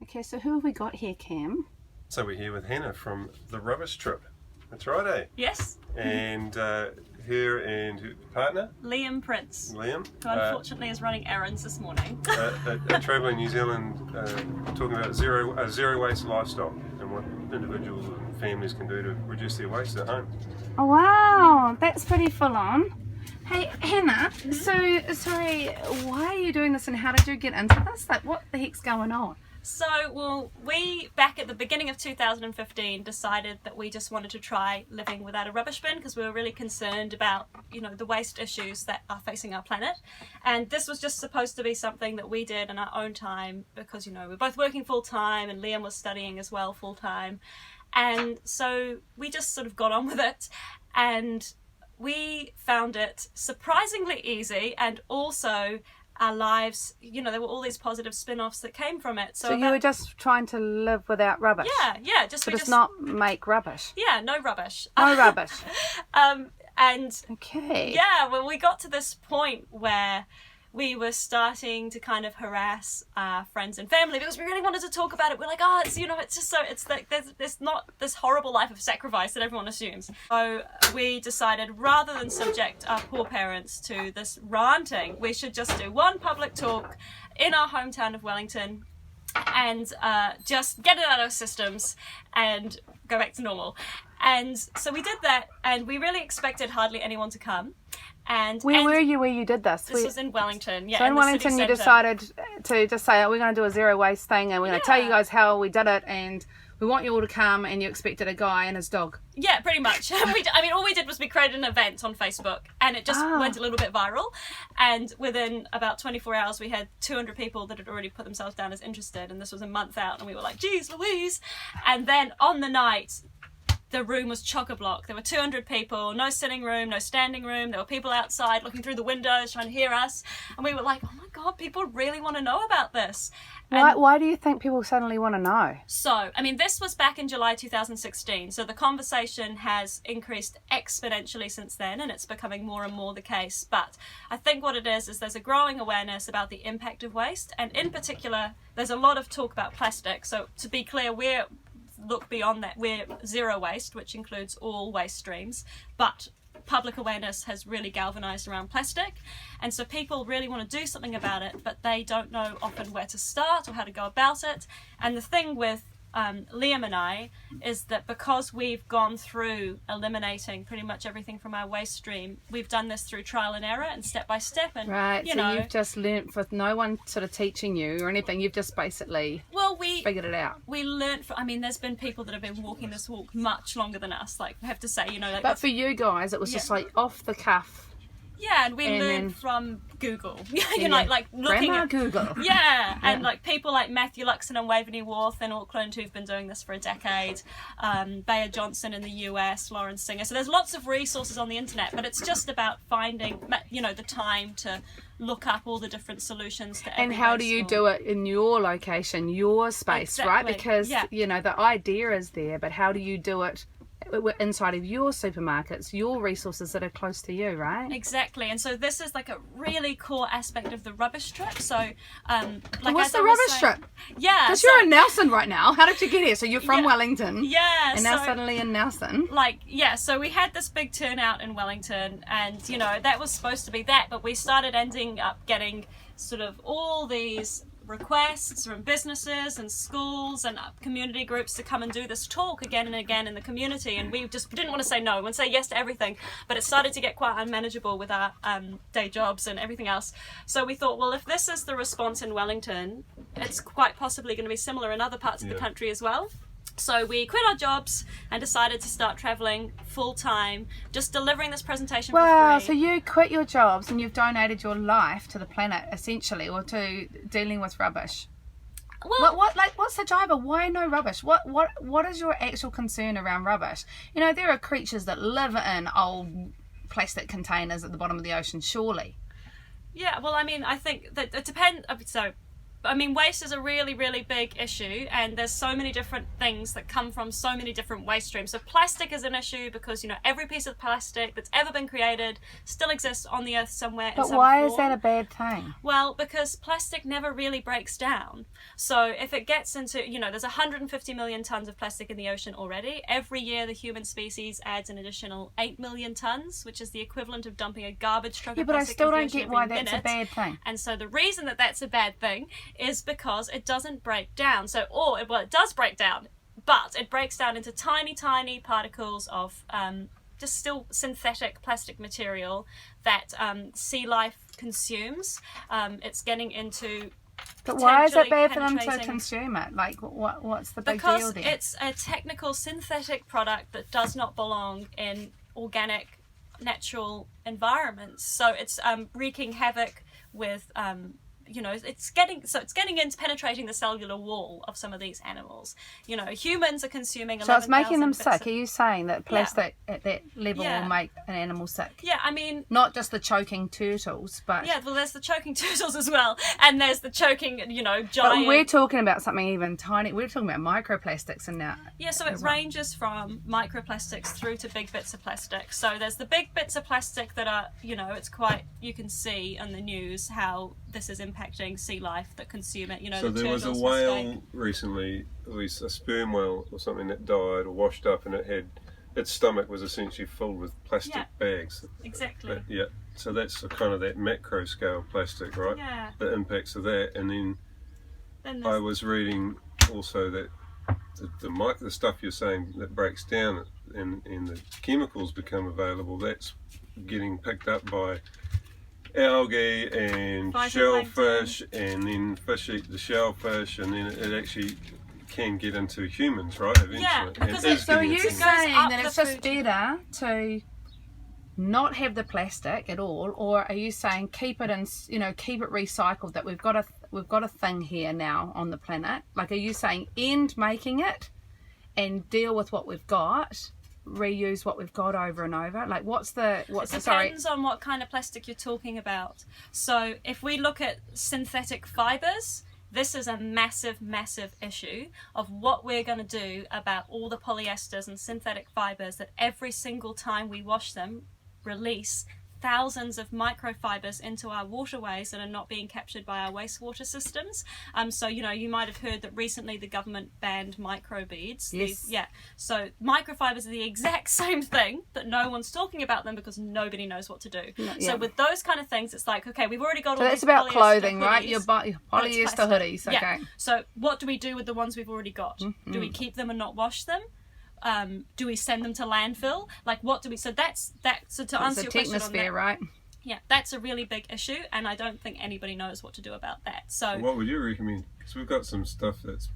Okay, so who have we got here, Cam? So we're here with Hannah from the Rubbish Trip. That's right, eh? Yes. And her and her partner, Liam Prince, Liam, who unfortunately is running errands this morning. a traveller in New Zealand, talking about zero waste lifestyle and what individuals and families can do to reduce their waste at home. Oh wow, that's pretty full on. Hey Hannah, so sorry, why are you doing this and how did you get into this? Like what the heck's going on? So, well, we, back at the beginning of 2015, decided that we just wanted to try living without a rubbish bin because we were really concerned about, the waste issues that are facing our planet. And this was just supposed to be something that we did in our own time because, we're both working full time and Liam was studying as well full time. And so we just sort of got on with it and we found it surprisingly easy, and also our lives, there were all these positive spin-offs that came from it. So you were just trying to live without rubbish? Yeah. Just not make rubbish? Yeah, no rubbish. No rubbish. And okay. Yeah, well, we got to this point where we were starting to kind of harass our friends and family because we really wanted to talk about it. We're like, it's just so, it's like, there's not this horrible life of sacrifice that everyone assumes. So we decided rather than subject our poor parents to this ranting, we should just do one public talk in our hometown of Wellington and just get it out of our systems and go back to normal. And so we did that, and we really expected hardly anyone to come. And where were you where you did this? This was in Wellington. Yeah. So in Wellington you decided to just say, we're going to do a zero waste thing and we're going to tell you guys how we did it and we want you all to come, and you expected a guy and his dog. Yeah, pretty much. All we did was we created an event on Facebook and it just went a little bit viral, and within about 24 hours we had 200 people that had already put themselves down as interested, and this was a month out and we were like, geez Louise. And then on the night the room was chock-a-block. There were 200 people, no sitting room, no standing room. There were people outside looking through the windows trying to hear us. And we were like, oh my God, people really want to know about this. Why do you think people suddenly want to know? So, this was back in July 2016. So the conversation has increased exponentially since then, and it's becoming more and more the case. But I think what it is there's a growing awareness about the impact of waste. And in particular, there's a lot of talk about plastic. So to be clear, look beyond that, we're zero waste, which includes all waste streams, but public awareness has really galvanized around plastic, and so people really want to do something about it, but they don't know often where to start or how to go about it. And the thing with Liam and I is that because we've gone through eliminating pretty much everything from our waste stream, we've done this through trial and error and step by step. And right, you've just learnt with no one sort of teaching you or anything. You've just basically figured it out. We learnt there's been people that have been walking this walk much longer than us. Like I have to say, But for you guys, it was just like off the cuff. Yeah, and we learned from Google. like looking Grandma at Google. Yeah, and like people like Matthew Luxon and Waveney Worth in Auckland who've been doing this for a decade, Bayer Johnson in the US, Lauren Singer. So there's lots of resources on the internet, but it's just about finding, the time to look up all the different solutions to every And how do you waste do it in your location, your space, right? Because, the idea is there, but how do you do it inside of your supermarkets, your resources that are close to you, right? Exactly. And so this is like a really core aspect of the rubbish trip. So what's the rubbish trip? Yeah, because you're in Nelson right now. How did you get here? So you're from Wellington, and now so, suddenly in Nelson. So we had this big turnout in Wellington, and that was supposed to be that, but we started ending up getting sort of all these requests from businesses and schools and community groups to come and do this talk again and again in the community, and we just didn't want to say no. We want to say yes to everything, but it started to get quite unmanageable with our day jobs and everything else. So we thought, well, if this is the response in Wellington, it's quite possibly going to be similar in other parts of the country as well. So we quit our jobs and decided to start travelling full-time, just delivering this presentation for free. Wow, so you quit your jobs and you've donated your life to the planet, essentially, or to dealing with rubbish. Well, what's the driver? Why no rubbish? What is your actual concern around rubbish? There are creatures that live in old plastic containers at the bottom of the ocean, surely. Yeah, well, I think that it depends. So I mean, waste is a really, really big issue, and there's so many different things that come from so many different waste streams. So plastic is an issue because, you know, every piece of plastic that's ever been created still exists on the earth somewhere. But why is that a bad thing? Well, because plastic never really breaks down. So if it gets into, you know, there's 150 million tons of plastic in the ocean already. Every year the human species adds an additional 8 million tons, which is the equivalent of dumping a garbage truck of plastic. Yeah, but I still don't get why that's a bad thing. And so the reason that that's a bad thing is because it doesn't break down. So, well, it does break down, but it breaks down into tiny, tiny particles of just still synthetic plastic material that sea life consumes. It's getting into. But why is it bad for them to consume it? Like, what's the big deal there? Because it's a technical synthetic product that does not belong in organic, natural environments. So it's wreaking havoc with. You know, it's getting into penetrating the cellular wall of some of these animals. You know, humans are consuming 11,000 So it's making them sick. of... Are you saying that plastic at that level will make an animal sick? Yeah, I mean... Not just the choking turtles, but... Yeah, well, there's the choking turtles as well. And there's the choking, you know, giant... But we're talking about something even tiny. We're talking about microplastics and now... Yeah, so it ranges from microplastics through to big bits of plastic. So there's the big bits of plastic that are, you know, it's quite... You can see on the news how this is impacting sea life that consume it. You know, so the there was a whale recently, at least a sperm whale or something, that died or washed up, and it had its stomach was essentially filled with plastic bags. Exactly. Yeah. So that's kind of that macro scale plastic, right? Yeah. The impacts of that, and then I was reading also that the stuff you're saying that breaks down and the chemicals become available. That's getting picked up by algae and shellfish, and then fish eat the shellfish, and then it actually can get into humans, right? Eventually. Yeah, because so are you saying that it's just better to not have the plastic at all, or are you saying keep it and, you know, keep it recycled? That we've got a thing here now on the planet. Like, are you saying end making it and deal with what we've got? Reuse what we've got over and over? Like, it depends on what kind of plastic you're talking about. So if we look at synthetic fibers, this is a massive issue of what we're going to do about all the polyesters and synthetic fibers that every single time we wash them release thousands of microfibers into our waterways that are not being captured by our wastewater systems. So, you know, you might have heard that recently the government banned microbeads. Yes. So microfibers are the exact same thing, but no one's talking about them because nobody knows what to do. So with those kind of things, it's like, okay, we've already got all these it's about clothing, hoodies, right? Your polyester hoodies, okay. Yeah. So what do we do with the ones we've already got? Mm-hmm. Do we keep them and not wash them? Do we send them to landfill? Like, what do we? So that's that. So to answer your question on that, right? Yeah, that's a really big issue, and I don't think anybody knows what to do about that. So what would you recommend? Because we've got some stuff that's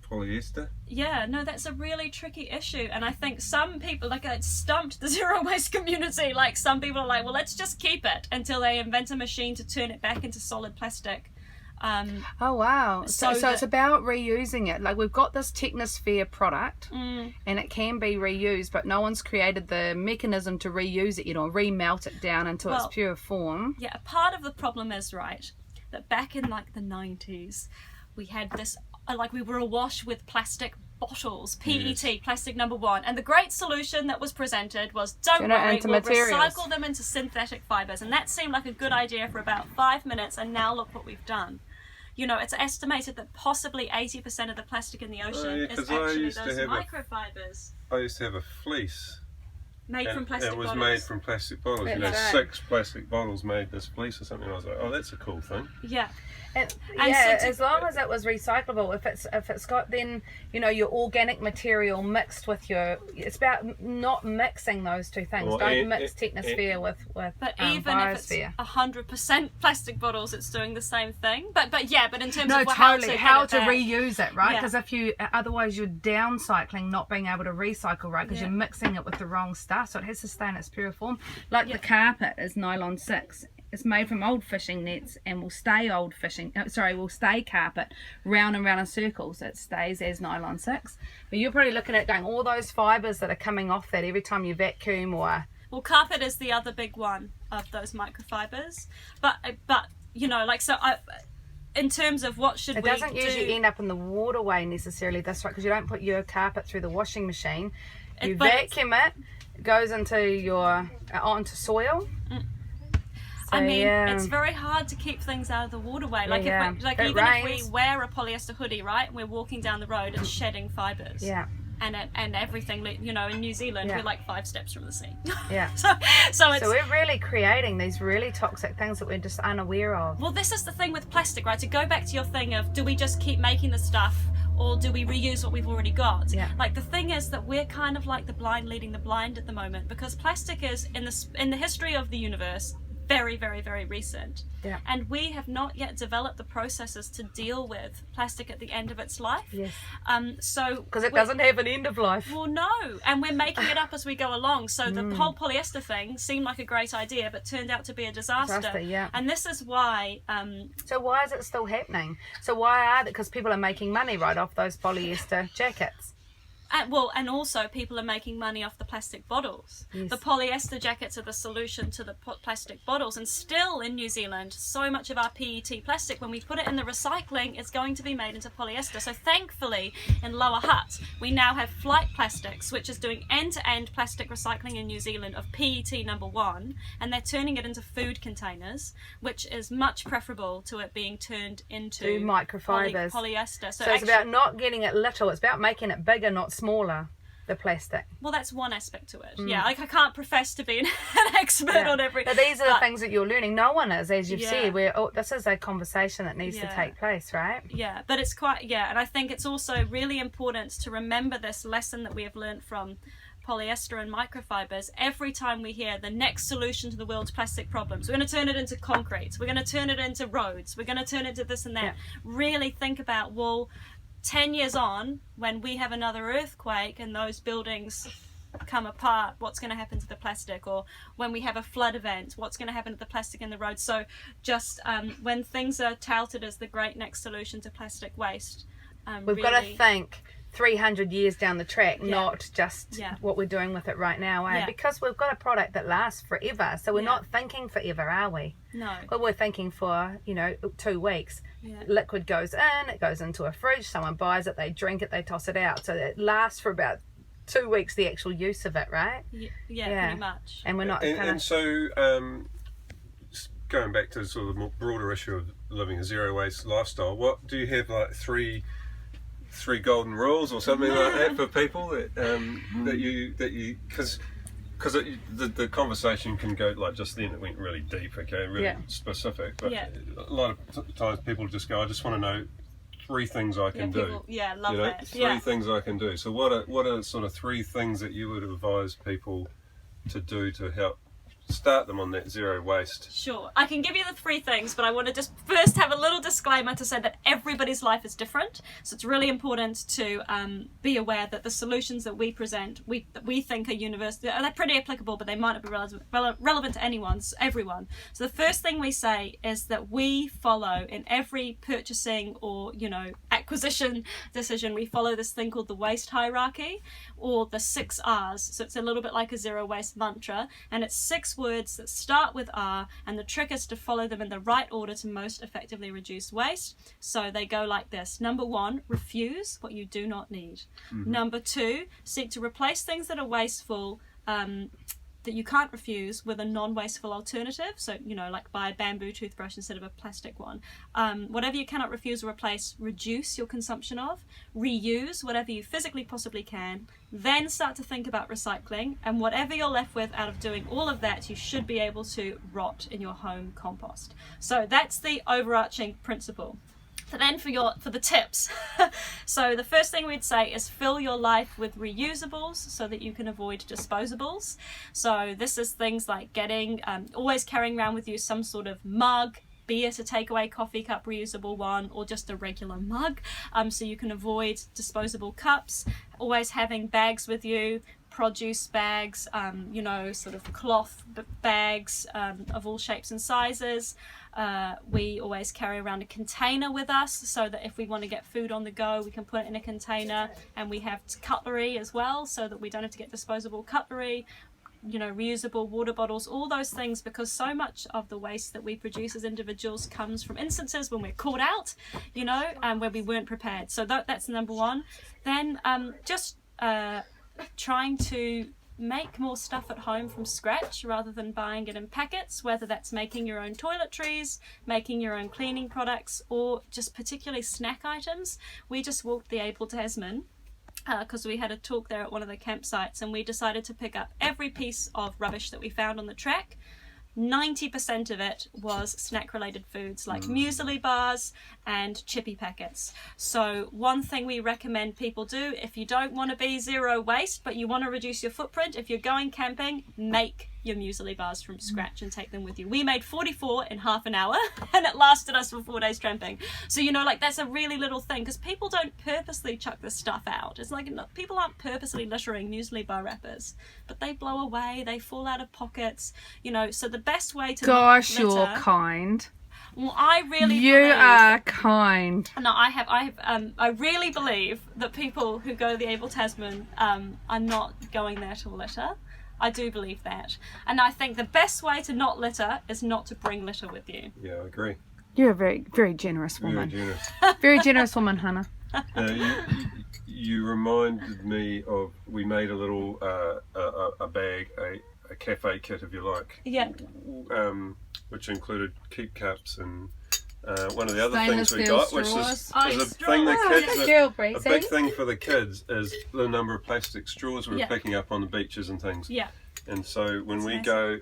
polyester. Yeah, no, that's a really tricky issue, and I think some people, like, it stumped the zero waste community. Like, some people are like, well, let's just keep it until they invent a machine to turn it back into solid plastic. Oh wow! So it's about reusing it. Like, we've got this Technosphere product, and it can be reused, but no one's created the mechanism to reuse it, you know, remelt it down into its pure form. Yeah, part of the problem is, right, that back in like the 90s, we had this, like, we were awash with plastic bottles, PET, plastic number 1, and the great solution that was presented was, don't worry, we'll recycle them into synthetic fibers, and that seemed like a good idea for about 5 minutes, and now look what we've done. You know, it's estimated that possibly 80% of the plastic in the ocean is actually those microfibers. I used to have a fleece. Made from plastic bottles. It was made from plastic bottles. You know, 6 plastic bottles made this fleece or something. I was like, oh, that's a cool thing. Yeah. As long as it was recyclable. If it's got, then, you know, your organic material mixed with it's about not mixing those two things. Don't mix Technosphere with but even Biosphere. If it's 100% plastic bottles, it's doing the same thing. But in terms of how to back, reuse it, right? Because otherwise you're downcycling, not being able to recycle, right? Because you're mixing it with the wrong stuff, so it has to stay in its pure form. Like the carpet is nylon 6. It's made from old fishing nets and will stay carpet round and round in circles. It stays as nylon 6. But you're probably looking at going all those fibres that are coming off that every time you vacuum or... Well, carpet is the other big one of those microfibers. But you know, like, so in terms of what should we do... It doesn't usually end up in the waterway necessarily, that's right, because you don't put your carpet through the washing machine. You vacuum it, goes onto soil. I mean, it's very hard to keep things out of the waterway. Like, if we wear a polyester hoodie, right, and we're walking down the road, it's shedding fibres. Yeah. And everything, you know, in New Zealand, we're like 5 steps from the sea. Yeah. So we're really creating these really toxic things that we're just unaware of. Well, this is the thing with plastic, right? To go back to your thing of, do we just keep making the stuff, or do we reuse what we've already got? Yeah. Like, the thing is that we're kind of like the blind leading the blind at the moment, because plastic is, in the history of the universe, very, very, very recent. Yeah. And we have not yet developed the processes to deal with plastic at the end of its life. Yes. Because it doesn't have an end of life. Well, no. And we're making it up as we go along. So the whole polyester thing seemed like a great idea, but turned out to be a disaster. Yeah. And this is why... so why is it still happening? So why are... Because people are making money right off those polyester jackets. And also people are making money off the plastic bottles. Yes. The polyester jackets are the solution to the plastic bottles, and still in New Zealand, so much of our PET plastic, when we put it in the recycling, it's going to be made into polyester. So thankfully, in Lower Hutt, we now have Flight Plastics, which is doing end-to-end plastic recycling in New Zealand of PET #1, and they're turning it into food containers, which is much preferable to it being turned into microfibers, polyester. So it's about not getting it little, it's about making it bigger, not smaller, the plastic. Well, that's one aspect to it. Yeah, like, I can't profess to be an expert on every... But these are the things that you're learning. No one is, as you've said. This is a conversation that needs to take place, right? Yeah, but it's quite... Yeah, and I think it's also really important to remember this lesson that we have learned from polyester and microfibers. Every time we hear the next solution to the world's plastic problems, we're going to turn it into concrete, we're going to turn it into roads, we're going to turn it into this and that. Really think about, well, 10 years on, when we have another earthquake and those buildings come apart, what's going to happen to the plastic? Or when we have a flood event, what's going to happen to the plastic in the road? So just when things are touted as the great next solution to plastic waste, we've got to think 300 years down the track, not just what we're doing with it right now, because we've got a product that lasts forever, so we're not thinking forever, are we? No. But we're thinking for 2 weeks. Liquid goes in, it goes into a fridge, someone buys it, they drink it, they toss it out, so it lasts for about 2 weeks, the actual use of it, right? Yeah, pretty much. And we're not and so going back to sort of the more broader issue of living a zero waste lifestyle, what do you have, like three golden rules or something like that for people that you because the conversation can go, like, just then it went really deep, really specific, but a lot of times people just go, I just want to know 3 things I can do. Love that. 3 things I can do. So what are sort of 3 things that you would advise people to do to help start them on that zero waste? Sure, I can give you the 3 things, but I want to just first have a little disclaimer to say that everybody's life is different, so it's really important to be aware that the solutions that we present, that we think are universal, they're pretty applicable, but they might not be relevant to everyone. So the first thing we say is that we follow, in every purchasing or acquisition decision, we follow this thing called the waste hierarchy, or the 6 R's. So it's a little bit like a zero waste mantra, and it's 6 words that start with R, and the trick is to follow them in the right order to most effectively reduce waste. So they go like this. Number 1, refuse what you do not need. Number 2, seek to replace things that are wasteful that you can't refuse with a non-wasteful alternative. So, like buy a bamboo toothbrush instead of a plastic one. Whatever you cannot refuse or replace, reduce your consumption of. Reuse whatever you physically possibly can. Then start to think about recycling. And whatever you're left with out of doing all of that, you should be able to rot in your home compost. So that's the overarching principle. So then for the tips, so the first thing we'd say is fill your life with reusables so that you can avoid disposables. So this is things like always carrying around with you some sort of mug, be it a takeaway coffee cup reusable one or just a regular mug, so you can avoid disposable cups. Always having bags with you, produce bags, sort of cloth bags of all shapes and sizes. We always carry around a container with us so that if we want to get food on the go, we can put it in a container. And we have cutlery as well, so that we don't have to get disposable cutlery. reusable water bottles, all those things, because so much of the waste that we produce as individuals comes from instances when we're caught out, where we weren't prepared. So that's number one. Then just trying to make more stuff at home from scratch rather than buying it in packets, whether that's making your own toiletries, making your own cleaning products, or just particularly snack items. We just walked the Abel Tasman because we had a talk there at one of the campsites, and we decided to pick up every piece of rubbish that we found on the track. 90% of it was snack related foods like muesli bars and chippy packets. So one thing we recommend people do, if you don't want to be zero waste but you want to reduce your footprint, if you're going camping, make your muesli bars from scratch and take them with you. We made 44 in half an hour and it lasted us for 4 days tramping. So that's a really little thing, because people don't purposely chuck this stuff out. It's like people aren't purposely littering muesli bar wrappers, but they blow away, they fall out of pockets, so the best way to Gosh, litter, you're kind. well, I really You believe, are kind. No, I really believe that people who go to the Abel Tasman are not going there to litter. I do believe that. And I think the best way to not litter is not to bring litter with you. Yeah, I agree. You're a very, very generous woman. Very generous. Very generous woman, Hannah. You reminded me of, we made a little a bag, a cafe kit, if you like. Yeah. Which included keep cups and one of the other Stainless things we steel got, which straws. is a thing the kids, a big thing for the kids is the number of plastic straws we were picking up on the beaches and things. Yeah. And so when That's we nice. go,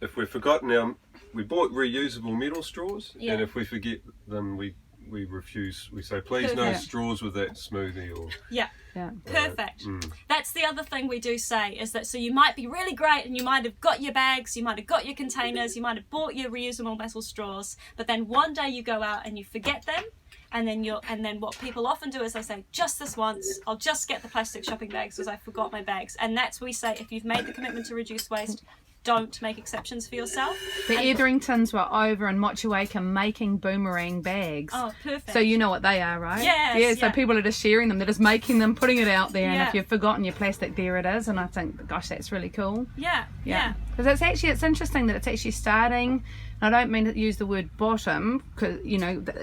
if we've forgotten we bought reusable metal straws, and if we forget them, we refuse. We say, please no straws with that smoothie or. Yeah. Yeah. Perfect. That's the other thing we do say, is that so you might be really great and you might have got your bags, you might have got your containers, you might have bought your reusable metal straws, but then one day you go out and you forget them, and then what people often do is they say, just this once, I'll just get the plastic shopping bags because I forgot my bags. And that's we say, if you've made the commitment to reduce waste, don't make exceptions for yourself. The Etheringtons were over in Motueka making boomerang bags. Oh, perfect. So you know what they are, right? Yes, Yeah, so people are just sharing them. They're just making them, putting it out there, and Yeah. if you've forgotten your plastic, there it is. And I think, gosh, that's really cool. Yeah. Because it's interesting that it's actually starting, and I don't mean to use the word bottom, because,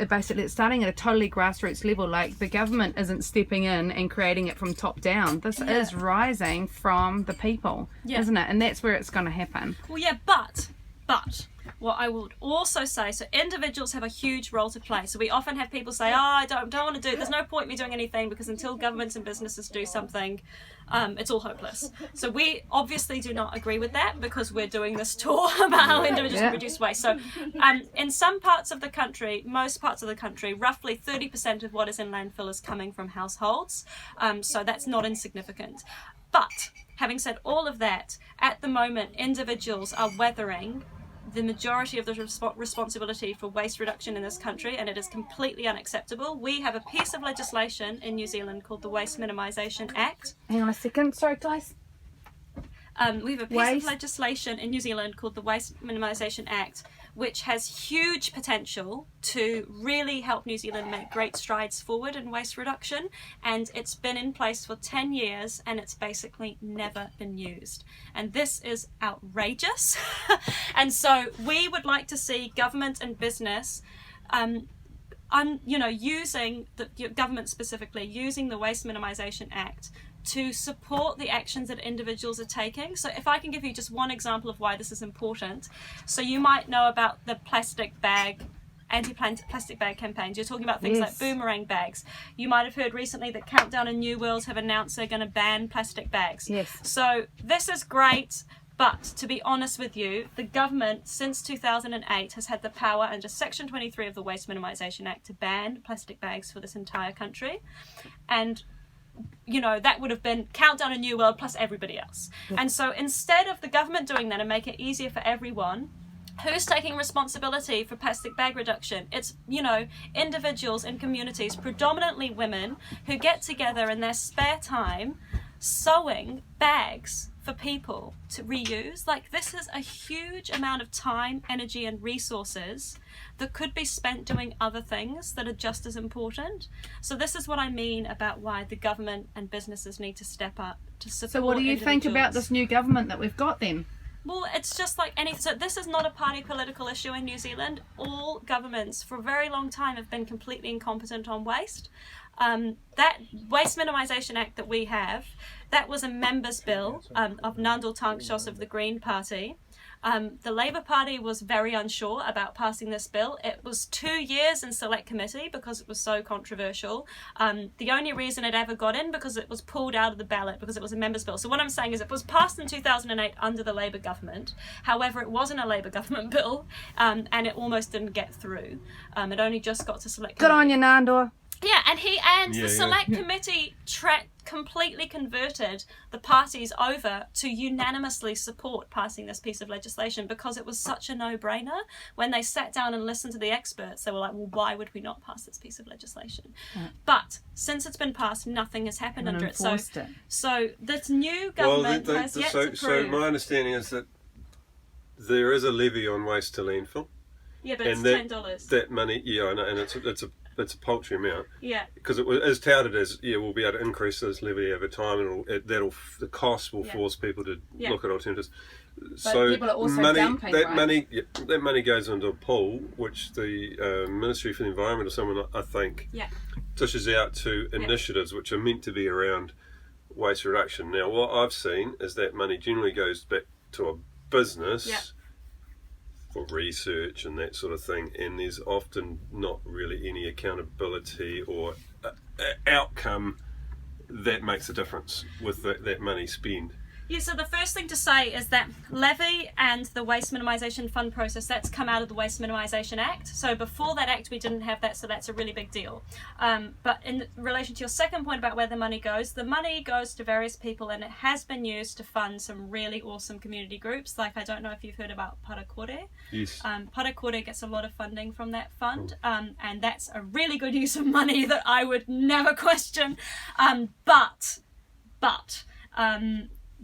basically it's starting at a totally grassroots level. Like, the government isn't stepping in and creating it from top down. This is rising from the people, isn't it? And that's where it's going to happen. Well, yeah, but what I would also say, so individuals have a huge role to play. So we often have people say, I don't want to do it. There's no point in me doing anything, because until governments and businesses do something, it's all hopeless. So we obviously do not agree with that, because we're doing this tour about how individuals can reduce waste. So in some parts of the country, most parts of the country, roughly 30% of what is in landfill is coming from households. So that's not insignificant. But having said all of that, at the moment, individuals are weathering the majority of the responsibility for waste reduction in this country, and it is completely unacceptable. We have a piece of legislation in New Zealand called the Waste Minimisation Act. Hang on a second. Sorry, guys. We have a piece of legislation in New Zealand called the Waste Minimisation Act, which has huge potential to really help New Zealand make great strides forward in waste reduction, and it's been in place for 10 years and it's basically never been used. And this is outrageous. And so we would like to see government and business using the government specifically, using the Waste Minimisation Act to support the actions that individuals are taking. So if I can give you just one example of why this is important. So you might know about the anti-plastic bag campaigns. You're talking about things like boomerang bags. You might have heard recently that Countdown and New World have announced they're going to ban plastic bags. Yes. So this is great, but to be honest with you, the government since 2008 has had the power under Section 23 of the Waste Minimisation Act to ban plastic bags for this entire country. And that would have been Countdown and New World plus everybody else. And so instead of the government doing that and make it easier for everyone, who's taking responsibility for plastic bag reduction? It's, individuals in communities, predominantly women, who get together in their spare time sewing bags for people to reuse. Like, this is a huge amount of time, energy and resources that could be spent doing other things that are just as important. So this is what I mean about why the government and businesses need to step up to support. So what do you think about this new government that we've got then? Well, it's just like any. So this is not a party political issue in New Zealand. All governments for a very long time have been completely incompetent on waste. That Waste Minimisation Act that we have, that was a members' bill of Nandal Tankshos of the Green Party. The Labour Party was very unsure about passing this bill. It was 2 years in select committee because it was so controversial. The only reason it ever got in because it was pulled out of the ballot because it was a members' bill. So what I'm saying is it was passed in 2008 under the Labour government. However, it wasn't a Labour government bill, and it almost didn't get through. It only just got to select committee. Good on you, Nandor. Yeah, and the select committee completely converted the parties over to unanimously support passing this piece of legislation because it was such a no-brainer. When they sat down and listened to the experts, they were like, well, why would we not pass this piece of legislation? But since it's been passed, nothing has happened under it. So this new government has yet to prove. So my understanding is that there is a levy on waste to landfill. Yeah, but it's $10. That money, yeah, I know, and it's a paltry amount. Yeah. Because it was as touted as, we'll be able to increase this levy over time, and the cost will force people to look at alternatives. But so people are also dumping, that money goes into a pool, which the Ministry for the Environment or someone, I think, dishes out to initiatives which are meant to be around waste reduction. Now, what I've seen is that money generally goes back to a business. For research and that sort of thing, and there's often not really any accountability or outcome that makes a difference with that money spent. Yeah, so the first thing to say is that levy and the Waste Minimisation Fund process, that's come out of the Waste Minimisation Act. So before that act, we didn't have that, so that's a really big deal. But in relation to your second point about where the money goes to various people, and it has been used to fund some really awesome community groups. Like, I don't know if you've heard about Parakore. Yes. Parakore gets a lot of funding from that fund, and that's a really good use of money that I would never question. But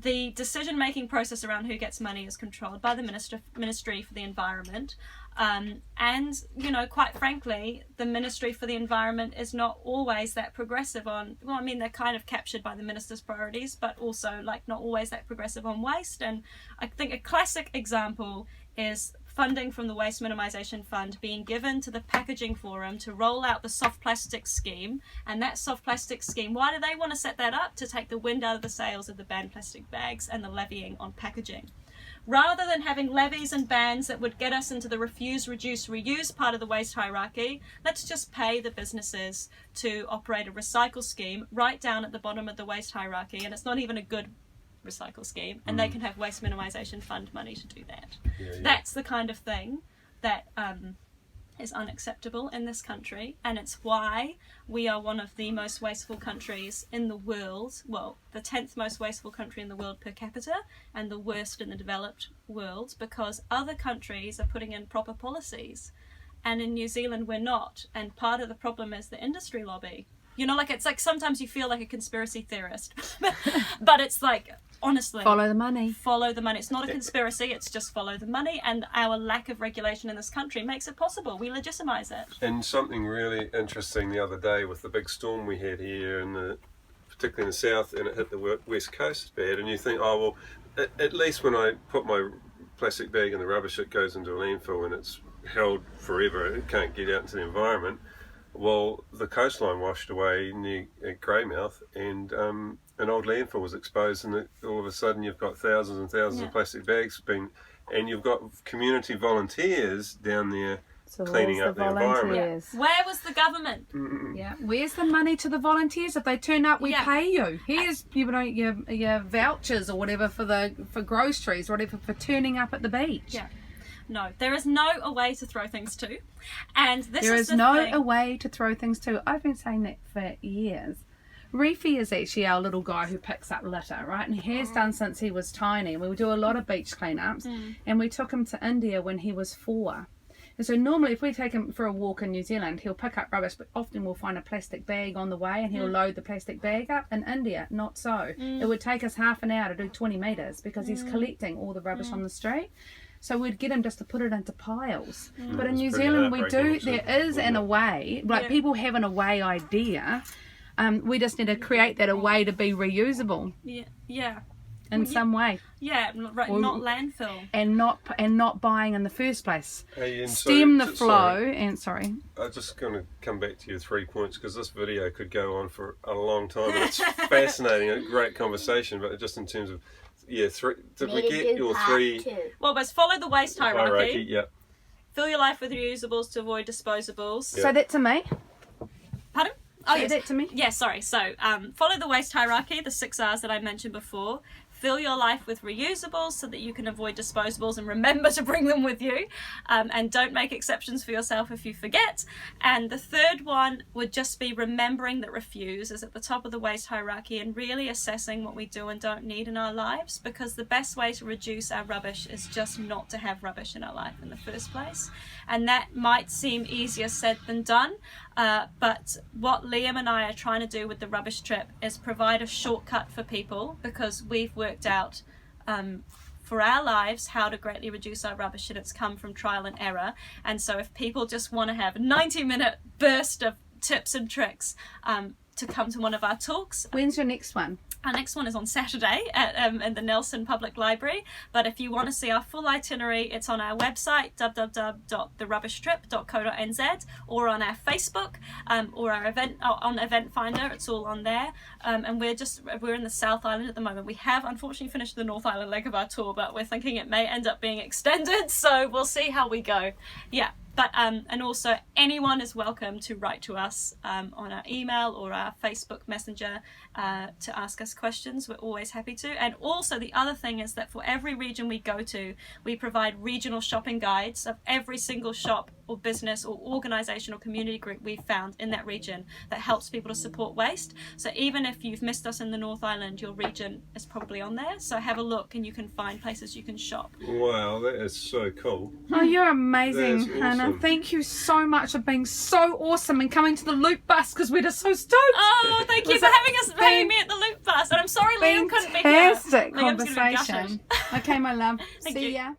the decision-making process around who gets money is controlled by the Ministry for the Environment. And, quite frankly, the Ministry for the Environment is not always that progressive on, they're kind of captured by the Minister's priorities, but also, not always that progressive on waste. And I think a classic example is funding from the Waste Minimisation Fund being given to the Packaging Forum to roll out the soft plastics scheme. And that soft plastics scheme, why do they want to set that up? To take the wind out of the sails of the banned plastic bags and the levying on packaging. Rather than having levies and bans that would get us into the refuse, reduce, reuse part of the waste hierarchy, let's just pay the businesses to operate a recycle scheme right down at the bottom of the waste hierarchy. And it's not even a good recycle scheme, and they can have Waste Minimisation Fund money to do that. That's the kind of thing that is unacceptable in this country, and it's why we are one of the most wasteful countries in the world. Well, the 10th most wasteful country in the world per capita, and the worst in the developed world, because other countries are putting in proper policies, and in New Zealand we're not. And part of the problem is the industry lobby. It's like sometimes you feel like a conspiracy theorist, but it's like, honestly, follow the money. It's not a conspiracy, it's just follow the money, and our lack of regulation in this country makes it possible. We legitimise it. And something really interesting the other day with the big storm we had here, particularly in the south, and it hit the west coast bad, and you think, at least when I put my plastic bag in the rubbish, it goes into a landfill and it's held forever, it can't get out into the environment. Well, the coastline washed away near Greymouth, and an old landfill was exposed, and all of a sudden you've got thousands and thousands of plastic bags and you've got community volunteers down there cleaning up the environment. Where was the government? Yeah, where's the money to the volunteers? If they turn up, we pay you. Here's your vouchers or whatever for groceries, or whatever, for turning up at the beach. Yeah. No, there is no a way to throw things to, and there is no a way to throw things to. I've been saying that for years. Reefy is actually our little guy who picks up litter, right? And he has done since he was tiny. We do a lot of beach cleanups, and we took him to India when he was 4. And so normally if we take him for a walk in New Zealand, he'll pick up rubbish, but often we'll find a plastic bag on the way and he'll load the plastic bag up. In India, not so. It would take us half an hour to do 20 metres because he's collecting all the rubbish on the street. So we'd get him just to put it into piles. But in New Zealand we do, there is an away, like people have an away idea. We just need to create that away to be reusable. Yeah. In some way. Yeah, right, not landfill. And not buying in the first place. Hey, Stem the flow and sorry. I'm just going to come back to your 3 points because this video could go on for a long time. It's fascinating, a great conversation, but just in terms of did we get your 3? Well, but follow the waste hierarchy. Yeah. Fill your life with reusables to avoid disposables. Yeah. Say that to me. Pardon? Oh, Say that to me. Yeah, sorry. So, follow the waste hierarchy, the 6 R's that I mentioned before. Fill your life with reusables so that you can avoid disposables and remember to bring them with you. And don't make exceptions for yourself if you forget. And the third one would just be remembering that refuse is at the top of the waste hierarchy and really assessing what we do and don't need in our lives, because the best way to reduce our rubbish is just not to have rubbish in our life in the first place. And that might seem easier said than done. But what Liam and I are trying to do with the rubbish trip is provide a shortcut for people, because we've worked out for our lives how to greatly reduce our rubbish, and it's come from trial and error. And so if people just want to have a 90-minute burst of tips and tricks to come to one of our talks. When's your next one? Our next one is on Saturday in the Nelson Public Library. But if you want to see our full itinerary, it's on our website, www.therubishtrip.co.nz, or on our Facebook, or our event on Event Finder. It's all on there. And we're in the South Island at the moment. We have unfortunately finished the North Island leg of our tour, but we're thinking it may end up being extended. So we'll see how we go. Yeah. But and also anyone is welcome to write to us on our email or our Facebook Messenger to ask us questions. We're always happy to. And also the other thing is that for every region we go to, we provide regional shopping guides of every single shop or business or organisation or community group we've found in that region that helps people to support waste. So even if you've missed us in the North Island, your region is probably on there. So have a look and you can find places you can shop. Wow, that is so cool. Oh, you're amazing, Hannah. Awesome. Thank you so much for being so awesome and coming to the Loop Bus, because we're just so stoked. Oh, thank you for having me at the Loop Bus. And I'm sorry Liam couldn't be here. Fantastic Liam's gonna be conversation. Okay, my love. Thank See you. ya.